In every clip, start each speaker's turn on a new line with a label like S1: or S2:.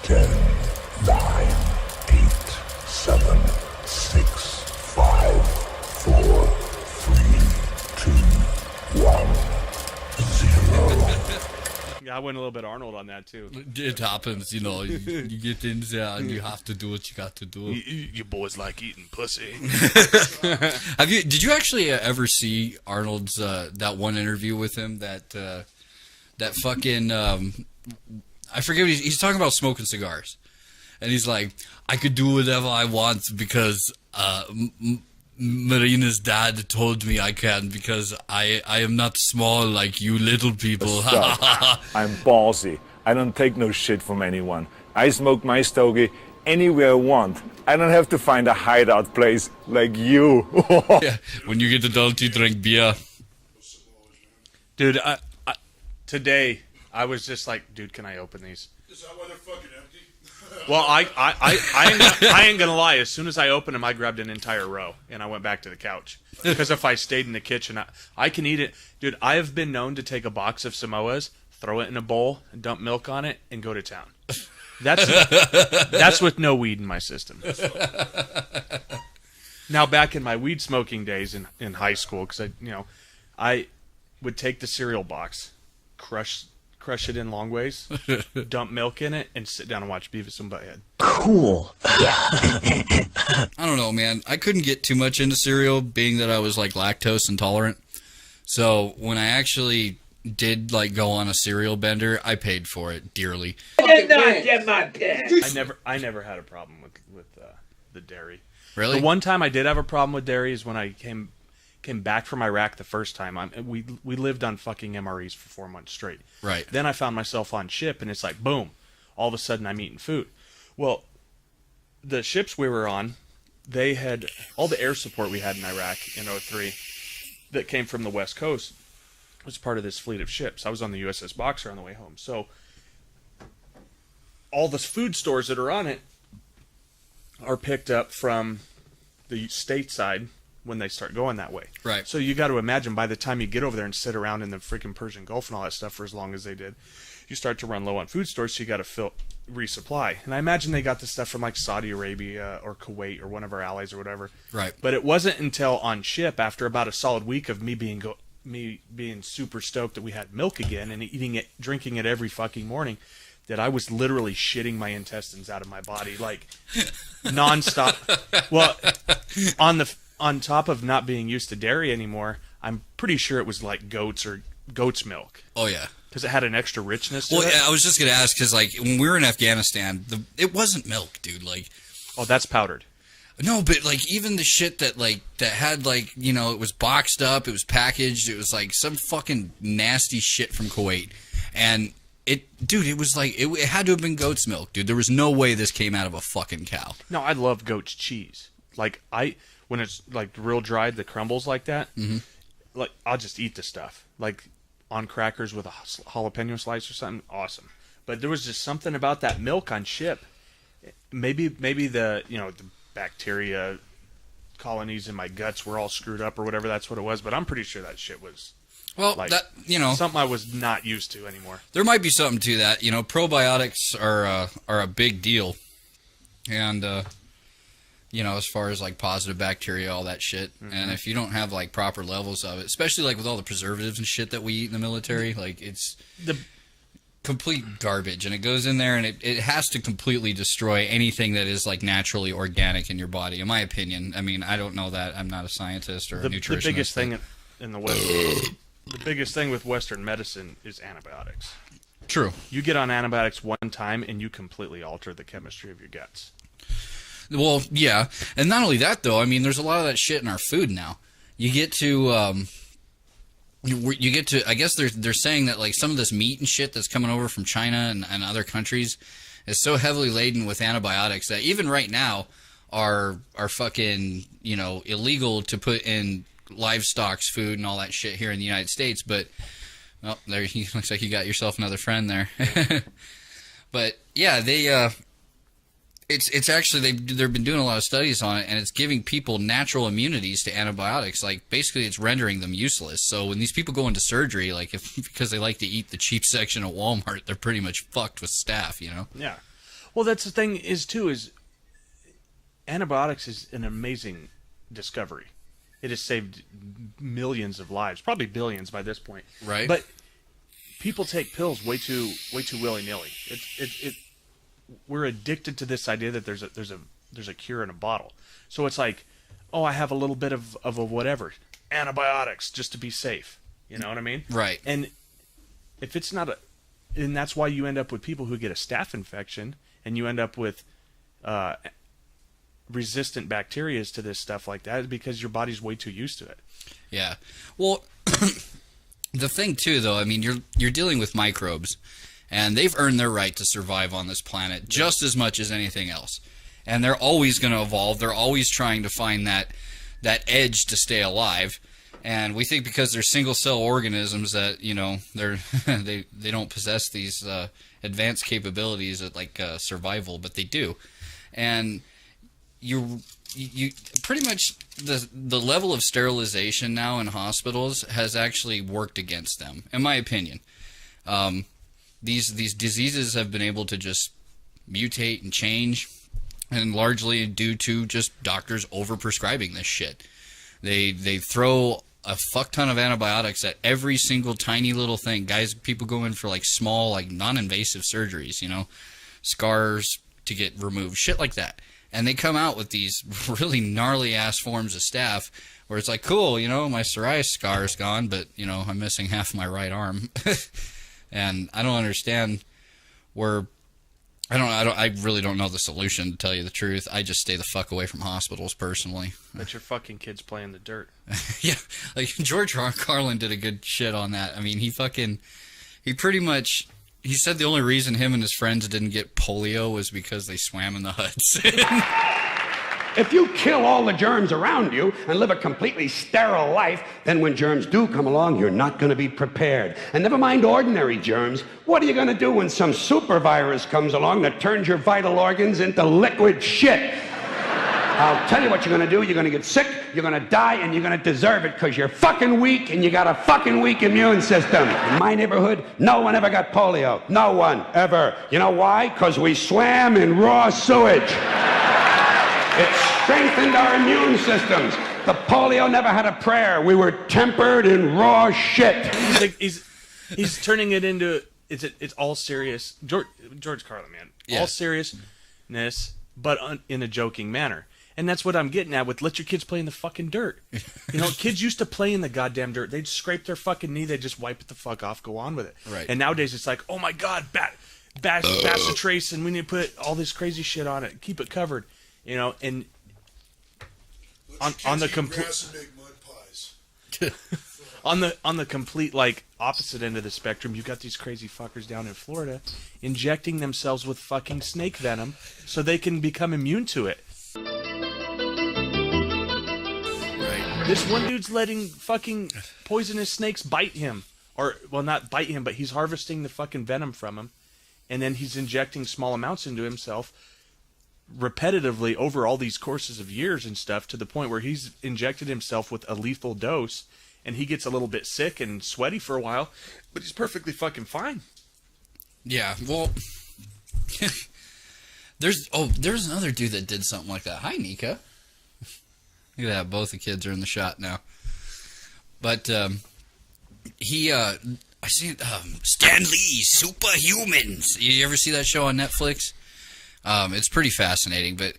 S1: 10, 9, 8, 7, 6, 5, 4, 3, 2, 1, 0.
S2: Yeah, I went a little bit Arnold on that too.
S3: It happens, you know. You get in there and you have to do what you got to do.
S2: You boys like eating pussy.
S3: Did you actually ever see Arnold's that one interview with him that fucking I forget what he's talking about smoking cigars, and he's like, I could do whatever I want because Marina's dad told me I can because I am not small like you little people.
S4: I'm ballsy. I don't take no shit from anyone. I smoke my stogie anywhere I want. I don't have to find a hideout place like you.
S3: Yeah, when you get adult, you drink beer.
S2: Dude, today I was just like, dude, can I open these?
S5: Is that why they're fucking empty?
S2: Well, I ain't gonna lie. As soon as I opened them, I grabbed an entire row and I went back to the couch. Because if I stayed in the kitchen, I can eat it. Dude, I have been known to take a box of Samoas, throw it in a bowl, and dump milk on it, and go to town. That's with no weed in my system. Now, back in my weed smoking days in high school, because I would take the cereal box, crush it in long ways, dump milk in it, and sit down and watch Beavis and Butthead.
S1: Cool.
S3: I don't know, man. I couldn't get too much into cereal, being that I was like lactose intolerant. So when I actually did like go on a cereal bender, I paid for it dearly.
S2: I never had a problem with the dairy.
S3: Really?
S2: The one time I did have a problem with dairy is when I came back from Iraq the first time. We lived on fucking MREs for 4 months straight.
S3: Right.
S2: Then I found myself on ship, and it's like, boom, all of a sudden I'm eating food. Well, the ships we were on, they had all the air support we had in Iraq in 2003 that came from the West Coast was part of this fleet of ships. I was on the USS Boxer on the way home. So all the food stores that are on it are picked up from the stateside when they start going that way.
S3: Right.
S2: So you got to imagine by the time you get over there and sit around in the freaking Persian Gulf and all that stuff for as long as they did, you start to run low on food stores, so you got to resupply. And I imagine they got the stuff from like Saudi Arabia or Kuwait or one of our allies or whatever.
S3: Right.
S2: But it wasn't until on ship, after about a solid week of me being super stoked that we had milk again and eating it, drinking it every fucking morning, that I was literally shitting my intestines out of my body, like nonstop. Well, on top of not being used to dairy anymore, I'm pretty sure it was like goat's milk.
S3: Oh yeah,
S2: because it had an extra richness to it.
S3: Well, yeah, I was just gonna ask because like when we were in Afghanistan, it wasn't milk, dude. Like,
S2: oh, that's powdered.
S3: No, but like even the shit that had like, you know, it was boxed up, it was packaged, it was like some fucking nasty shit from Kuwait, and it was like it had to have been goat's milk, dude. There was no way this came out of a fucking cow.
S2: No, I love goat's cheese. Like when it's like real dried, that crumbles like that. Mm-hmm. Like I'll just eat the stuff like on crackers with a jalapeno slice or something. Awesome. But there was just something about that milk on ship. Maybe the the bacteria colonies in my guts were all screwed up or whatever. That's what it was. But I'm pretty sure that shit was.
S3: Well,
S2: like,
S3: that
S2: something I was not used to anymore.
S3: There might be something to that. You know, probiotics are a big deal, and as far as like positive bacteria, all that shit. Mm-hmm. And if you don't have like proper levels of it, especially like with all the preservatives and shit that we eat in the military, like it's the complete garbage, and it goes in there and it has to completely destroy anything that is like naturally organic in your body, in my opinion. I mean, I don't know that. I'm not a scientist or a nutritionist.
S2: The biggest thing in the West, the biggest thing with Western medicine is antibiotics.
S3: True.
S2: You get on antibiotics one time and you completely alter the chemistry of your guts.
S3: Well, yeah. And not only that, though, I mean, there's a lot of that shit in our food now. You get to, I guess they're saying that, like, some of this meat and shit that's coming over from China and other countries is so heavily laden with antibiotics that even right now are fucking, illegal to put in livestock's food and all that shit here in the United States. But, well, there, looks like you got yourself another friend there. But, yeah, It's actually they've been doing a lot of studies on it, and it's giving people natural immunities to antibiotics. Like basically, it's rendering them useless. So when these people go into surgery, like because they like to eat the cheap section at Walmart, they're pretty much fucked with staph,
S2: Yeah. Well, that's the thing is antibiotics is an amazing discovery. It has saved millions of lives, probably billions by this point.
S3: Right.
S2: But people take pills way too willy nilly. We're addicted to this idea that there's a cure in a bottle. So it's like, oh, I have a little bit of a whatever, antibiotics just to be safe. You know what I mean?
S3: Right.
S2: And if it's not and that's why you end up with people who get a staph infection, and you end up with resistant bacteria to this stuff like that, because your body's way too used to it.
S3: Yeah. Well, the thing too, though, I mean, you're dealing with microbes, and they've earned their right to survive on this planet just as much as anything else. And they're always going to evolve. They're always trying to find that edge to stay alive. And we think because they're single cell organisms that, you know, they don't possess these advanced capabilities at like survival, but they do. And you pretty much the level of sterilization now in hospitals has actually worked against them, in my opinion. These diseases have been able to just mutate and change, and largely due to just doctors overprescribing this shit. They throw a fuck ton of antibiotics at every single tiny little thing. Guys, people go in for like small, like non-invasive surgeries, you know, scars to get removed, shit like that. And they come out with these really gnarly ass forms of staph where it's like, cool, you know, my psoriasis scar is gone, but, you know, I'm missing half of my right arm. And I don't understand where... I really don't know the solution, to tell you the truth. I just stay the fuck away from hospitals, personally.
S2: But your fucking kids play in the dirt.
S3: Yeah, like George Carlin did a good shit on that. I mean, he pretty much, he said the only reason him and his friends didn't get polio was because they swam in the Hudson.
S5: If you kill all the germs around you and live a completely sterile life, then when germs do come along, you're not going to be prepared. And never mind ordinary germs, what are you going to do when some super virus comes along that turns your vital organs into liquid shit? I'll tell you what you're going to do. You're going to get sick, you're going to die, and you're going to deserve it because you're fucking weak and you got a fucking weak immune system. In my neighborhood, no one ever got polio. No one, ever. You know why? Because we swam in raw sewage. It strengthened our immune systems. The polio never had a prayer. We were tempered in raw shit.
S2: He's turning it into it's all serious. George Carlin, man,
S3: yeah.
S2: All seriousness, but in a joking manner. And that's what I'm getting at with let your kids play in the fucking dirt. You know, kids used to play in the goddamn dirt. They'd scrape their fucking knee. They'd just wipe it the fuck off, go on with it.
S3: Right.
S2: And nowadays it's like, oh my god, bacitracin, and we need to put all this crazy shit on it, keep it covered. You know, and on the complete on the complete like opposite end of the spectrum, you've got these crazy fuckers down in Florida injecting themselves with fucking snake venom so they can become immune to it.
S3: Right.
S2: This one dude's letting fucking poisonous snakes bite him, or well, not bite him, but he's harvesting the fucking venom from him, and then he's injecting small amounts into himself repetitively over all these courses of years and stuff, to the point where he's injected himself with a lethal dose, and he gets a little bit sick and sweaty for a while, but he's perfectly fucking fine.
S3: Yeah, well, there's another dude that did something like that. Hi, Nika. Look at that, both the kids are in the shot now. But I see Stan Lee's Superhumans. You ever see that show on Netflix? It's pretty fascinating, but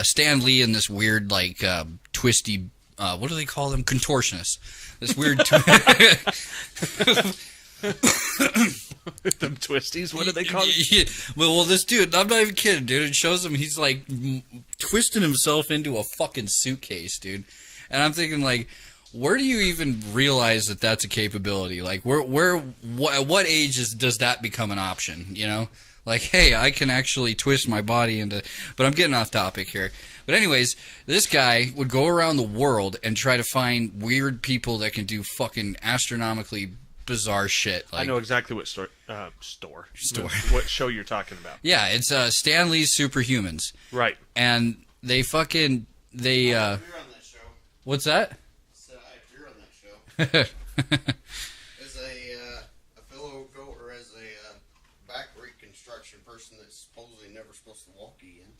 S3: Stan Lee and this weird, like, twisty, what do they call them? Contortionists. This weird...
S2: Them twisties, what do they call them?
S3: Yeah. Well, this dude, I'm not even kidding, dude. It shows him he's, like, twisting himself into a fucking suitcase, dude. And I'm thinking, like, where do you even realize that that's a capability? Like, at what age does that become an option, you know? Like, hey, I can actually twist my body into... But I'm getting off topic here. But anyways, this guy would go around the world and try to find weird people that can do fucking astronomically bizarre shit. Like,
S2: I know exactly what store. What show you're talking about.
S3: Yeah, it's Stan Lee's Superhumans.
S2: Right.
S3: And they fucking... I
S6: appear on that show.
S3: What's that?
S6: So I appear on that show. As a fellow as a back reconstruction person that supposedly never supposed to walk again.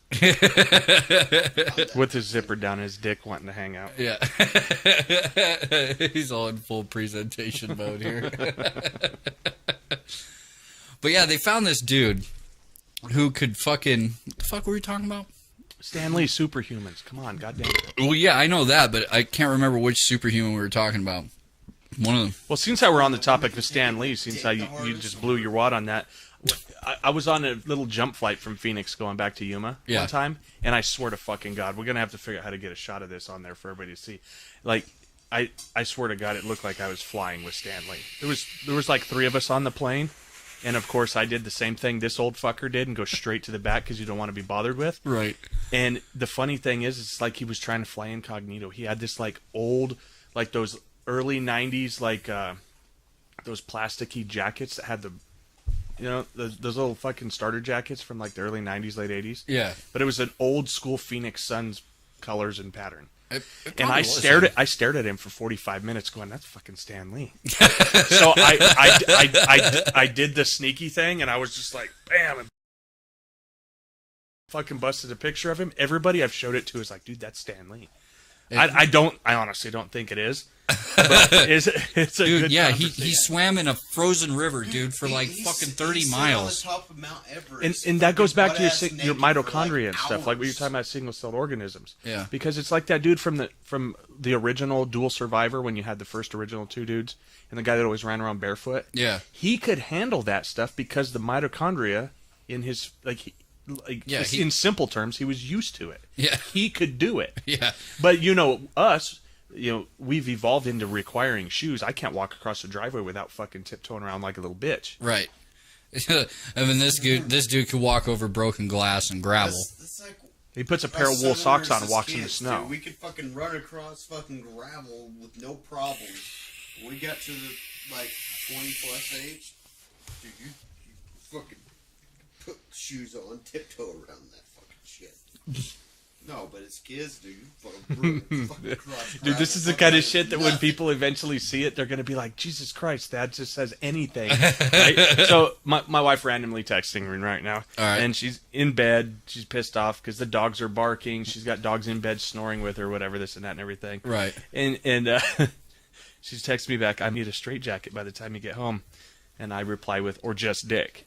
S2: With his zipper down his dick, wanting to hang out.
S3: Yeah. He's all in full presentation mode here. But yeah, they found this dude who could fucking... What the fuck were we talking about?
S2: Stan Lee, superhumans. Come on, goddamn.
S3: Well, yeah, I know that, but I can't remember which superhuman we were talking about. One of them.
S2: Well, since I were on the topic of Stan Lee, since you just blew your wad on that, I was on a little jump flight from Phoenix going back to Yuma one time, and I swear to fucking God, we're gonna have to figure out how to get a shot of this on there for everybody to see. Like, I swear to God, it looked like I was flying with Stan Lee. There was like 3 of us on the plane, and of course I did the same thing this old fucker did and go straight to the back because you don't want to be bothered with.
S3: Right.
S2: And the funny thing is, it's like he was trying to fly incognito. He had this like old, like those early 90s, like those plasticky jackets that had the, you know, those little fucking starter jackets from like the early 90s, late 80s.
S3: Yeah.
S2: But it was an old school Phoenix Suns colors and pattern.
S3: It
S2: And I
S3: probably
S2: stared at him for 45 minutes going, that's fucking Stan Lee. So I did the sneaky thing, and I was just like, bam, and fucking busted a picture of him. Everybody I've showed it to is like, dude, that's Stan Lee. I honestly don't think it is. But it's a
S3: Dude,
S2: good
S3: yeah,
S2: conversation.
S3: he swam in a frozen river, dude, for like
S6: He's-
S3: fucking
S6: he's
S3: 30
S6: sitting
S3: miles.
S6: on the top of Mount Everest,
S2: And that goes back to
S6: butt-ass
S2: your
S6: naked for,
S2: mitochondria
S6: like,
S2: and stuff, like what you're
S6: hours.
S2: talking about, single-celled organisms.
S3: Yeah.
S2: Because it's like that dude from the original Dual Survivor, when you had the first original 2 dudes, and the guy that always ran around barefoot.
S3: Yeah.
S2: He could handle that stuff because the mitochondria in his in simple terms, he was used to it.
S3: Yeah.
S2: He could do it.
S3: Yeah.
S2: But us, we've evolved into requiring shoes. I can't walk across the driveway without fucking tiptoeing around like a little bitch.
S3: Right. I mean, this dude could walk over broken glass and gravel.
S6: That's like
S2: He puts a
S6: us
S2: pair of wool socks on and
S6: Southerners
S2: walks
S6: as
S2: in the
S6: kids,
S2: snow.
S6: dude. We could fucking run across fucking gravel with no problems. When we got to the like 20 plus age, dude, you fucking put shoes on, tiptoe around that fucking shit. No, but it's kids, dude. Fucking cross
S2: Dude, this is the kind of shit that when people eventually see it, they're going to be like, Jesus Christ, Dad just says anything. Right? So my wife randomly texting me right now.
S3: All right.
S2: And she's in bed. She's pissed off because the dogs are barking. She's got dogs in bed snoring with her, whatever, this and that and everything.
S3: Right.
S2: And she's texting me back, I need a straight jacket by the time you get home. And I reply with, or just dick.